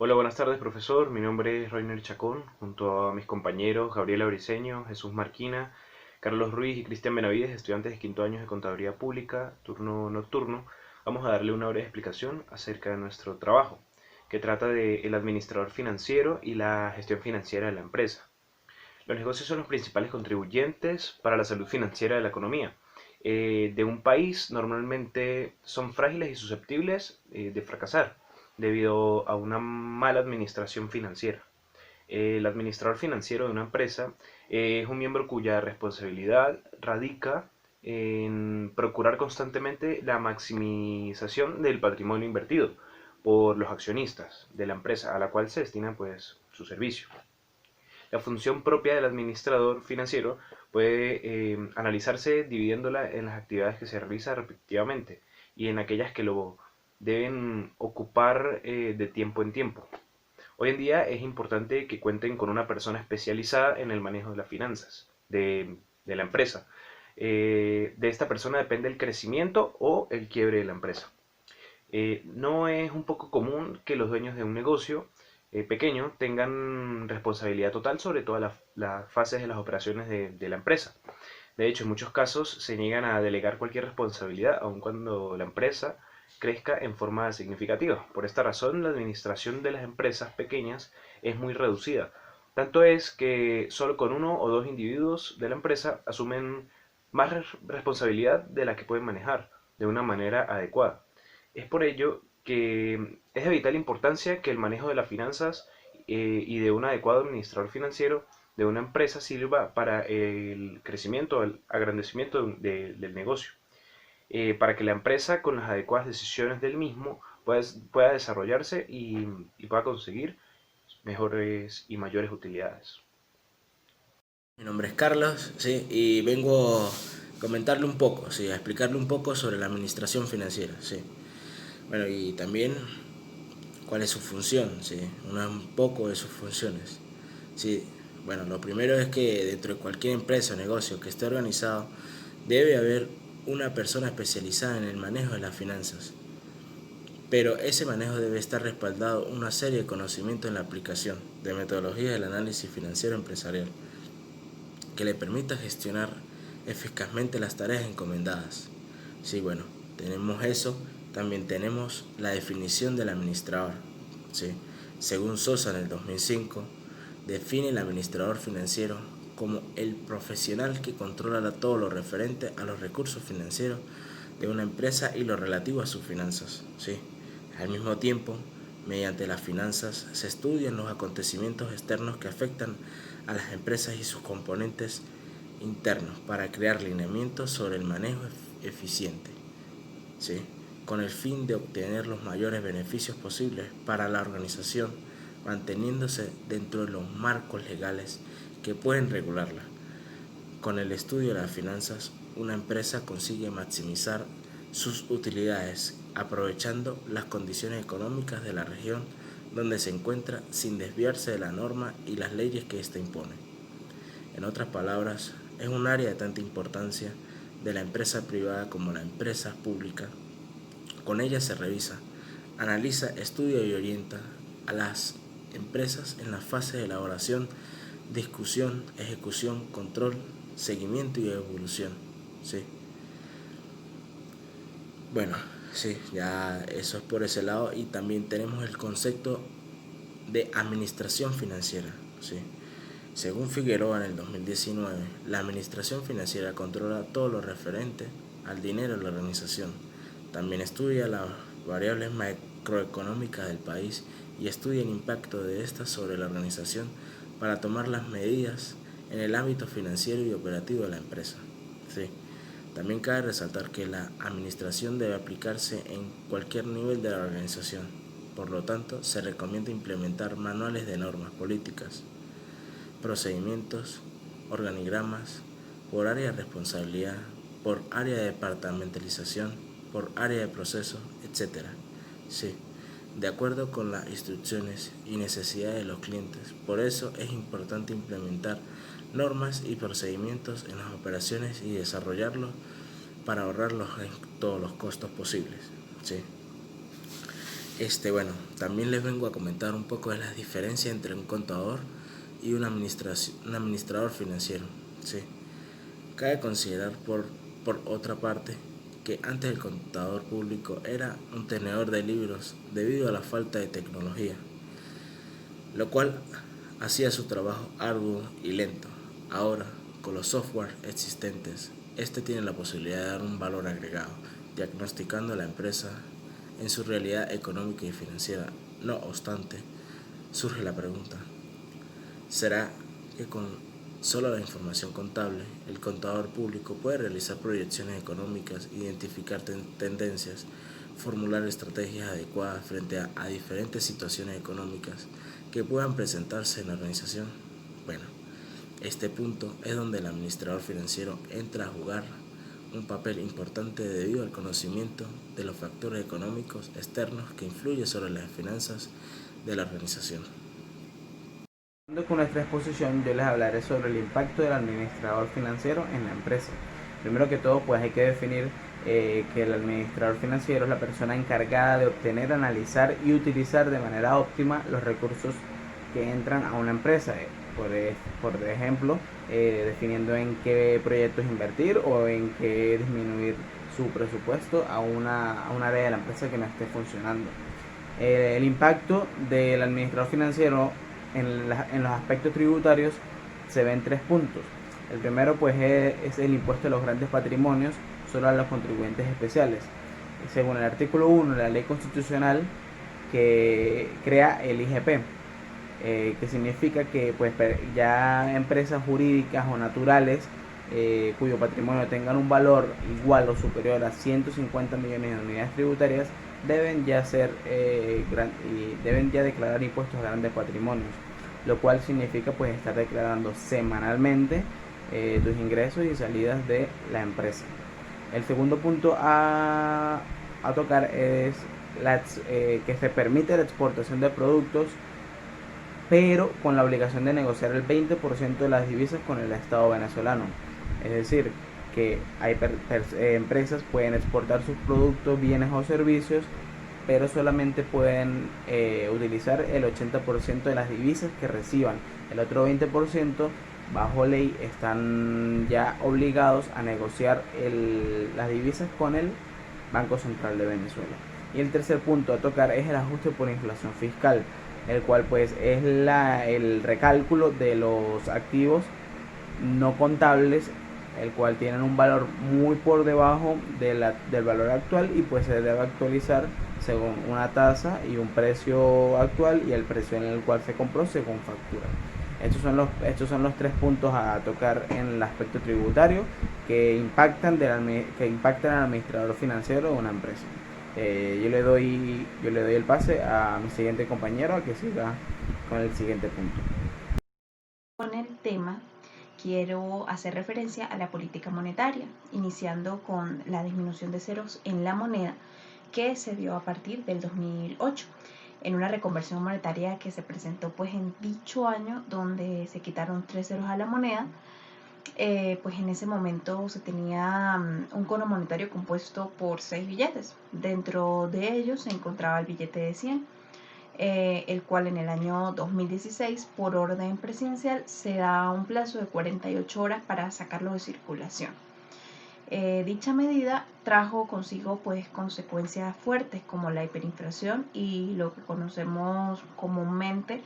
Hola, buenas tardes, profesor. Mi nombre es Roiner Chacón, junto a mis compañeros Gabriela Briceño, Jesús Marquina, Carlos Ruiz y Cristian Benavides, estudiantes de quinto año de Contaduría Pública, turno nocturno. Vamos a darle una breve explicación acerca de nuestro trabajo, que trata de el administrador financiero y la gestión financiera de la empresa. Los negocios son los principales contribuyentes para la salud financiera de la economía. De un país normalmente son frágiles y susceptibles de fracasar debido a una mala administración financiera. El administrador financiero de una empresa es un miembro cuya responsabilidad radica en procurar constantemente la maximización del patrimonio invertido por los accionistas de la empresa a la cual se destina pues su servicio. La función propia del administrador financiero puede analizarse dividiéndola en las actividades que se realizan respectivamente y en aquellas que lo deben ocupar de tiempo en tiempo. Hoy en día es importante que cuenten con una persona especializada en el manejo de las finanzas de la empresa. De esta persona depende el crecimiento o el quiebre de la empresa. No es un poco común que los dueños de un negocio pequeño tengan responsabilidad total sobre todas las fases de las operaciones de la empresa. De hecho, en muchos casos se niegan a delegar cualquier responsabilidad, aun cuando la empresa crezca en forma significativa. Por esta razón, la administración de las empresas pequeñas es muy reducida. Tanto es que solo con uno o dos individuos de la empresa asumen más responsabilidad de la que pueden manejar de una manera adecuada. Es por ello que es de vital importancia que el manejo de las finanzas y de un adecuado administrador financiero de una empresa sirva para el crecimiento, el agrandecimiento del negocio, para que la empresa con las adecuadas decisiones del mismo pueda desarrollarse y pueda conseguir mejores y mayores utilidades. Mi nombre es Carlos, sí, y vengo a comentarle un poco, sí, a explicarle un poco sobre la administración financiera, sí. Bueno, y también cuál es su función, sí, un poco de sus funciones. Sí, bueno, lo primero es que dentro de cualquier empresa o negocio que esté organizado, debe haber una persona especializada en el manejo de las finanzas. Pero ese manejo debe estar respaldado una serie de conocimientos en la aplicación de metodologías del análisis financiero empresarial que le permita gestionar eficazmente las tareas encomendadas. Sí, bueno, tenemos eso, también tenemos la definición del administrador. Sí, según Sosa en el 2005, define el administrador financiero como el profesional que controla todo lo referente a los recursos financieros de una empresa y lo relativo a sus finanzas. Sí. Al mismo tiempo, mediante las finanzas se estudian los acontecimientos externos que afectan a las empresas y sus componentes internos para crear lineamientos sobre el manejo eficiente, ¿sí? Con el fin de obtener los mayores beneficios posibles para la organización, manteniéndose dentro de los marcos legales que pueden regularla. Con el estudio de las finanzas, una empresa consigue maximizar sus utilidades, aprovechando las condiciones económicas de la región donde se encuentra sin desviarse de la norma y las leyes que ésta impone. En otras palabras, es un área de tanta importancia de la empresa privada como la empresa pública. Con ella se revisa, analiza, estudia y orienta a las empresas en la fase de elaboración, discusión, ejecución, control, seguimiento y evolución. ¿Sí? Bueno, sí, ya eso es por ese lado. Y también tenemos el concepto de administración financiera. ¿Sí? Según Figueroa en el 2019, la administración financiera controla todo lo referente al dinero de la organización. También estudia las variables macroeconómicas del país y estudia el impacto de estas sobre la organización para tomar las medidas en el ámbito financiero y operativo de la empresa. Sí. También cabe resaltar que la administración debe aplicarse en cualquier nivel de la organización. Por lo tanto, se recomienda implementar manuales de normas políticas, procedimientos, organigramas, por área de responsabilidad, por área de departamentalización, por área de proceso, etc. Sí, de acuerdo con las instrucciones y necesidades de los clientes. Por eso es importante implementar normas y procedimientos en las operaciones y desarrollarlos para ahorrar todos los costos posibles. Sí. Bueno, también les vengo a comentar un poco de las diferencias entre un contador y un administrador financiero. Sí. Cabe considerar por otra parte que antes el contador público era un tenedor de libros debido a la falta de tecnología, lo cual hacía su trabajo arduo y lento. Ahora, con los software existentes, este tiene la posibilidad de dar un valor agregado, diagnosticando a la empresa en su realidad económica y financiera. No obstante, surge la pregunta, ¿será que con solo la información contable, el contador público puede realizar proyecciones económicas, identificar tendencias, formular estrategias adecuadas frente a diferentes situaciones económicas que puedan presentarse en la organización? Bueno, este punto es donde el administrador financiero entra a jugar un papel importante debido al conocimiento de los factores económicos externos que influyen sobre las finanzas de la organización. Con nuestra exposición yo les hablaré sobre el impacto del administrador financiero en la empresa. Primero que todo, pues hay que definir que el administrador financiero es la persona encargada de obtener, analizar y utilizar de manera óptima los recursos que entran a una empresa. Por ejemplo, definiendo en qué proyectos invertir o en qué disminuir su presupuesto a un área de la empresa que no esté funcionando. El impacto del administrador financiero en los aspectos tributarios se ven 3 puntos. El primero pues es el impuesto de los grandes patrimonios solo a los contribuyentes especiales. Según el artículo 1 de la ley constitucional que crea el IGP, que significa que pues ya empresas jurídicas o naturales cuyo patrimonio tengan un valor igual o superior a 150 millones de unidades tributarias deben ya declarar impuestos a grandes patrimonios, lo cual significa pues estar declarando semanalmente tus ingresos y salidas de la empresa. El segundo punto a tocar es que se permite la exportación de productos, pero con la obligación de negociar el 20% de las divisas con el Estado venezolano. Es decir, que hay empresas pueden exportar sus productos, bienes o servicios, pero solamente pueden utilizar el 80% de las divisas que reciban. El otro 20%, bajo ley, están ya obligados a negociar las divisas con el Banco Central de Venezuela. Y el tercer punto a tocar es el ajuste por inflación fiscal, el cual pues es el recálculo de los activos no contables, el cual tienen un valor muy por debajo del valor actual y pues se debe actualizar según una tasa y un precio actual y el precio en el cual se compró según factura. Estos son los 3 puntos a tocar en el aspecto tributario que impactan al administrador financiero de una empresa. Yo le doy el pase a mi siguiente compañero a que siga con el siguiente punto. Con el tema quiero hacer referencia a la política monetaria, iniciando con la disminución de ceros en la moneda que se dio a partir del 2008, en una reconversión monetaria que se presentó pues en dicho año, donde se quitaron 3 ceros a la moneda. Pues en ese momento se tenía un cono monetario compuesto por 6 billetes. Dentro de ellos se encontraba el billete de 100, el cual en el año 2016, por orden presidencial, se da un plazo de 48 horas para sacarlo de circulación. Dicha medida trajo consigo pues consecuencias fuertes como la hiperinflación y lo que conocemos comúnmente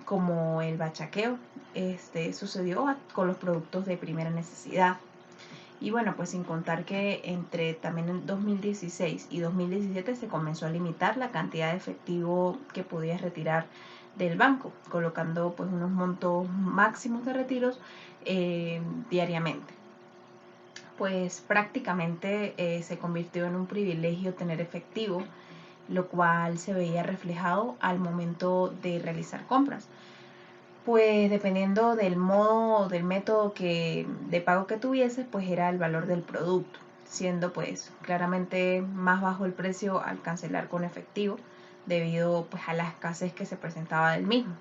como el bachaqueo. Sucedió con los productos de primera necesidad. Y bueno, pues sin contar que entre también en 2016 y 2017 se comenzó a limitar la cantidad de efectivo que podías retirar del banco, colocando pues unos montos máximos de retiros diariamente. Pues prácticamente se convirtió en un privilegio tener efectivo, lo cual se veía reflejado al momento de realizar compras. Pues dependiendo del modo o del método de pago que tuvieses, pues era el valor del producto, siendo pues claramente más bajo el precio al cancelar con efectivo, debido pues a la escasez que se presentaba del mismo.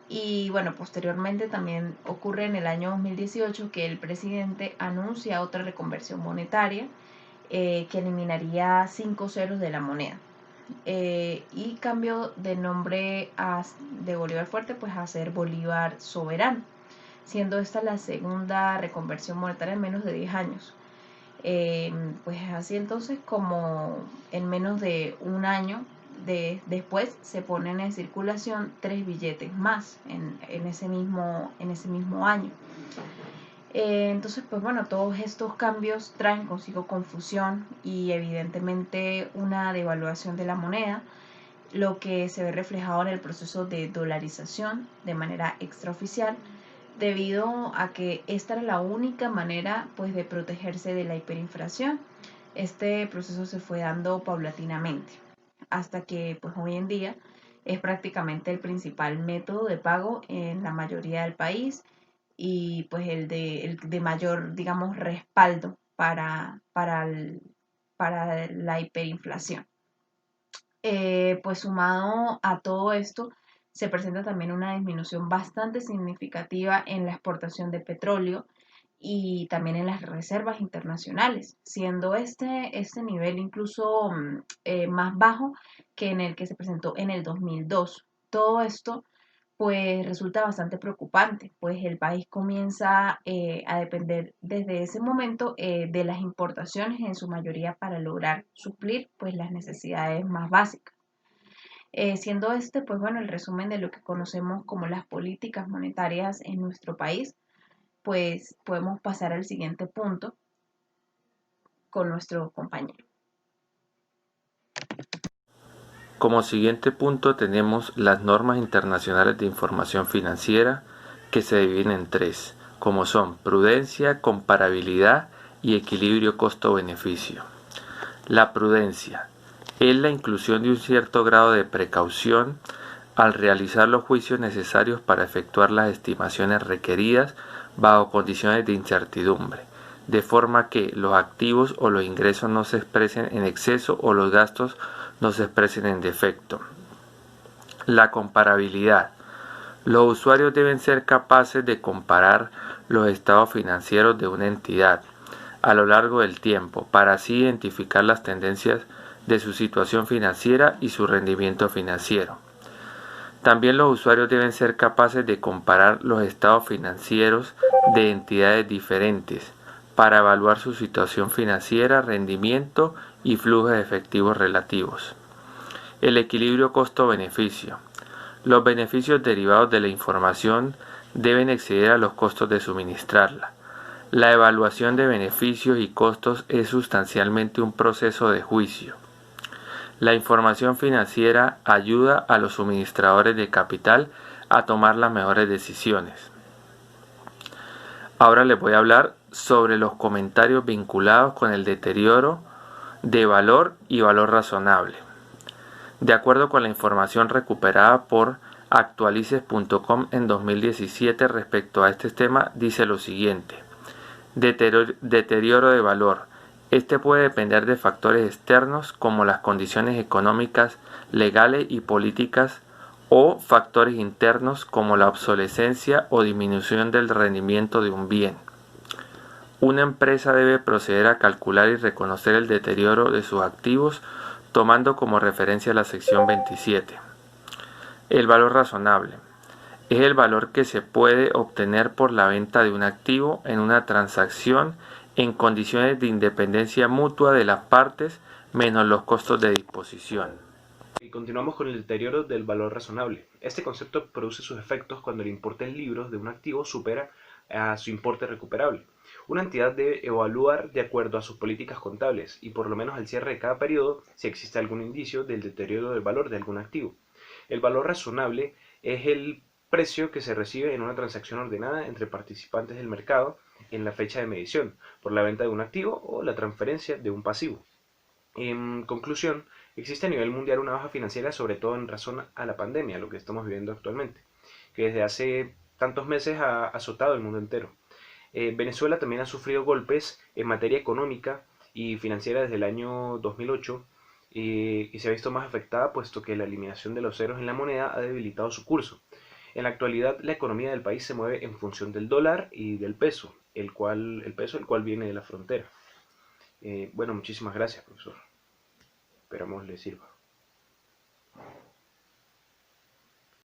Y bueno, posteriormente también ocurre en el año 2018 que el presidente anuncia otra reconversión monetaria que eliminaría 5 ceros de la moneda. y cambió de nombre de Bolívar Fuerte pues a ser Bolívar Soberano, siendo esta la segunda reconversión monetaria en menos de 10 años. Pues así entonces, como en menos de un año después se ponen en circulación 3 billetes más en ese mismo año. Entonces, pues bueno, todos estos cambios traen consigo confusión y evidentemente una devaluación de la moneda, lo que se ve reflejado en el proceso de dolarización de manera extraoficial, debido a que esta era la única manera pues de protegerse de la hiperinflación. Este proceso se fue dando paulatinamente hasta que pues hoy en día es prácticamente el principal método de pago en la mayoría del país y pues el de mayor, digamos, respaldo para la hiperinflación. Pues sumado a todo esto, se presenta también una disminución bastante significativa en la exportación de petróleo y también en las reservas internacionales, siendo este nivel incluso más bajo que en el que se presentó en el 2002. Todo esto pues resulta bastante preocupante, pues el país comienza a depender desde ese momento de las importaciones en su mayoría para lograr suplir pues las necesidades más básicas. Siendo este, pues bueno, el resumen de lo que conocemos como las políticas monetarias en nuestro país, pues podemos pasar al siguiente punto con nuestro compañero. Como siguiente punto tenemos las normas internacionales de información financiera, que se dividen en 3, como son prudencia, comparabilidad y equilibrio costo-beneficio. La prudencia es la inclusión de un cierto grado de precaución al realizar los juicios necesarios para efectuar las estimaciones requeridas bajo condiciones de incertidumbre, de forma que los activos o los ingresos no se expresen en exceso o los gastos no se expresen en defecto. La comparabilidad. Los usuarios deben ser capaces de comparar los estados financieros de una entidad a lo largo del tiempo para así identificar las tendencias de su situación financiera y su rendimiento financiero. También los usuarios deben ser capaces de comparar los estados financieros de entidades diferentes para evaluar su situación financiera, rendimiento y flujos efectivos relativos. El equilibrio costo-beneficio. Los beneficios derivados de la información deben exceder a los costos de suministrarla. La evaluación de beneficios y costos es sustancialmente un proceso de juicio. La información financiera ayuda a los suministradores de capital a tomar las mejores decisiones. Ahora les voy a hablar sobre los comentarios vinculados con el deterioro de valor y valor razonable. De acuerdo con la información recuperada por actualices.com en 2017 respecto a este tema, dice lo siguiente: deterioro de valor. Este puede depender de factores externos como las condiciones económicas, legales y políticas, o factores internos como la obsolescencia o disminución del rendimiento de un bien. Una empresa debe proceder a calcular y reconocer el deterioro de sus activos tomando como referencia la sección 27. El valor razonable es el valor que se puede obtener por la venta de un activo en una transacción en condiciones de independencia mutua de las partes menos los costos de disposición. Y continuamos con el deterioro del valor razonable. Este concepto produce sus efectos cuando el importe en libros de un activo supera a su importe recuperable. Una entidad debe evaluar de acuerdo a sus políticas contables y por lo menos al cierre de cada periodo si existe algún indicio del deterioro del valor de algún activo. El valor razonable es el precio que se recibe en una transacción ordenada entre participantes del mercado en la fecha de medición, por la venta de un activo o la transferencia de un pasivo. En conclusión, existe a nivel mundial una baja financiera, sobre todo en razón a la pandemia, lo que estamos viviendo actualmente, que desde hace tantos meses ha azotado el mundo entero. Venezuela también ha sufrido golpes en materia económica y financiera desde el año 2008 y se ha visto más afectada puesto que la eliminación de los ceros en la moneda ha debilitado su curso. En la actualidad, la economía del país se mueve en función del dólar y del peso, el cual viene de la frontera. Bueno, muchísimas gracias, profesor. Esperamos le sirva.